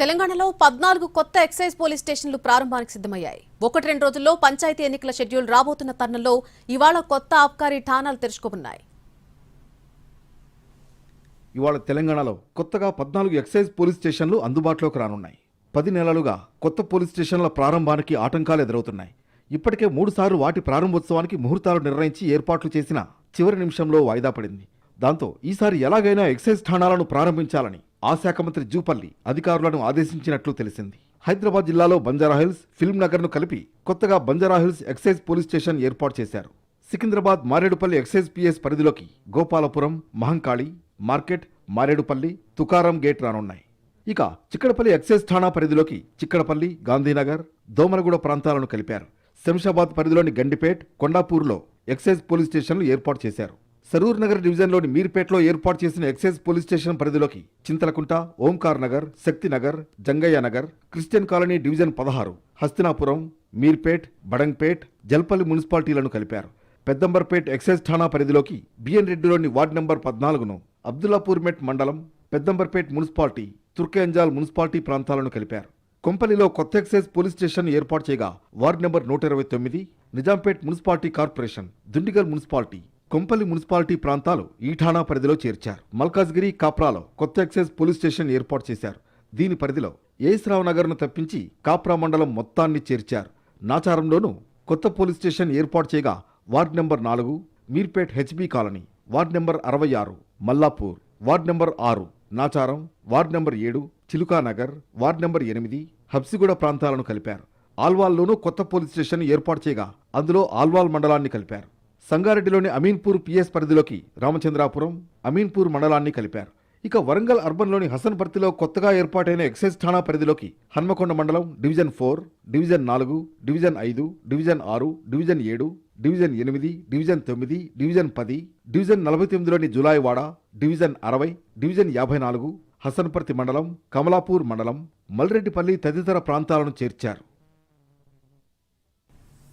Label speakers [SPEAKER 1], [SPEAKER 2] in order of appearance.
[SPEAKER 1] తెలంగాణలో 14 కొత్త excise police స్టేషన్లు ప్రారంభానికి సిద్ధమయ్యాయి. 1-2 రోజుల్లో పంచాయతీ ఎన్నికల షెడ్యూల్ రాబోతున్న తరుణంలో ఇవాళ కొత్త ఆబ్కారీ ఠాణాలు తెరుచుకోనున్నాయి.
[SPEAKER 2] ఇవాళ తెలంగాణలో కొత్తగా 14 ఎక్సైజ్ పోలీస్ స్టేషన్లు అందుబాటులోకి రానున్నాయి. 10 నెలలుగా కొత్త పోలీస్ స్టేషన్ల ప్రారంభానికి ఆటంకాలు ఎదురవుతున్నాయి. ఇప్పటికే 3 సార్లు వాటి ప్రారంభోత్సవానికి ముహూర్తాలు నిర్ణయించి ఏర్పాట్లు చేసిన చివరి నిమిషంలో వాయిదా పడింది. దాంతో ఈసారి ఎలాగైనా ఎక్సైజ్ ఠాణాలను ప్రారంభించాలని ఆ శాఖ మంత్రి జూపల్లి అధికారులను ఆదేశించినట్లు తెలిసింది. హైదరాబాద్ జిల్లాలో బంజారాహిల్స్, ఫిల్మ్ నగర్ను కలిపి కొత్తగా బంజారాహిల్స్ ఎక్సైజ్ పోలీస్ స్టేషన్ ఏర్పాటు చేశారు. సికింద్రాబాద్ మారేడుపల్లి ఎక్సైజ్ పిఎస్ పరిధిలోకి గోపాలపురం, మహంకాళి, మార్కెట్, మారేడుపల్లి, తుకారం గేట్ రానున్నాయి. ఇక చిక్కడపల్లి ఎక్సైజ్ ఠాణా పరిధిలోకి చిక్కడపల్లి, గాంధీనగర్, దోమలగూడ ప్రాంతాలను కలిపారు. శంషాబాద్ పరిధిలోని గండిపేట్, కొండాపూర్లో ఎక్సైజ్ పోలీస్ స్టేషన్లు ఏర్పాటు చేశారు. సరూర్ నగర్ డివిజన్లోని మీర్పేట్లో ఏర్పాటు చేసిన ఎక్సైజ్ పోలీస్ స్టేషన్ పరిధిలోకి Chintalakunta, Omkar Nagar, Shaktinagar, Jangaiah Nagar, Christian colony division 16, Hastinapuram, Meerpet, Badangpet, Jalpally మున్సిపాలిటీలను కలిపారు. పెద్దంబర్పేట్ ఎక్సైజ్ ఠాణా పరిధిలోకి బిఎన్ రెడ్డిలోని వార్డు నంబర్ 14ను, అబ్దుల్లాపూర్ మెట్ మండలం, పెద్దంబర్పేట్ మున్సిపాలిటీ, తుర్కేంజాల్ మున్సిపాలిటీ ప్రాంతాలను కలిపారు. కొంపల్లిలో కొత్త ఎక్సైజ్ పోలీస్ స్టేషన్ ఏర్పాటు చేయగా ward number 129, Nizampet municipality corporation, Dundigal municipality, Kompally municipality ప్రాంతాలు ఈ ఠాణా పరిధిలో చేర్చారు. మల్కాజ్గిరి, కాప్రాలో కొత్త ఎక్సైజ్ పోలీస్ స్టేషన్ ఏర్పాటు చేశారు. దీని పరిధిలో ఏఎస్రావు నగర్ను తప్పించి కాప్రా మండలం మొత్తాన్ని చేర్చారు. నాచారంలోనూ కొత్త పోలీస్ స్టేషన్ ఏర్పాటు చేయగా ward number 4, Meerpet HB colony, ward number 66, Mallapur, ward number 6, Nacharam, ward number 7, Chilukanagar, ward number 8, Habsiguda ప్రాంతాలను కలిపారు. ఆల్వాల్లోనూ కొత్త పోలీస్ స్టేషన్ ఏర్పాటు చేయగా అందులో ఆల్వాల్ మండలాన్ని కలిపారు. సంగారెడ్డిలోని అమీన్పూర్ పిఎస్ పరిధిలోకి రామచంద్రాపురం, అమీన్పూర్ మండలాన్ని కలిపారు. ఇక వరంగల్ అర్బన్లోని హసన్పర్తిలో కొత్తగా ఏర్పాటైన ఎక్సైజ్ ఠాణా పరిధిలోకి హన్మకొండ మండలం, division 4, division 4, division 5, division 6, division 7, division 8, division 9, division 10, division 49లోని జులాయివాడ, డివిజన్ 60, డివిజన్ 54, హసన్పర్తి మండలం, కమలాపూర్ మండలం, మల్రెడ్డిపల్లి తదితర ప్రాంతాలను చేర్చారు.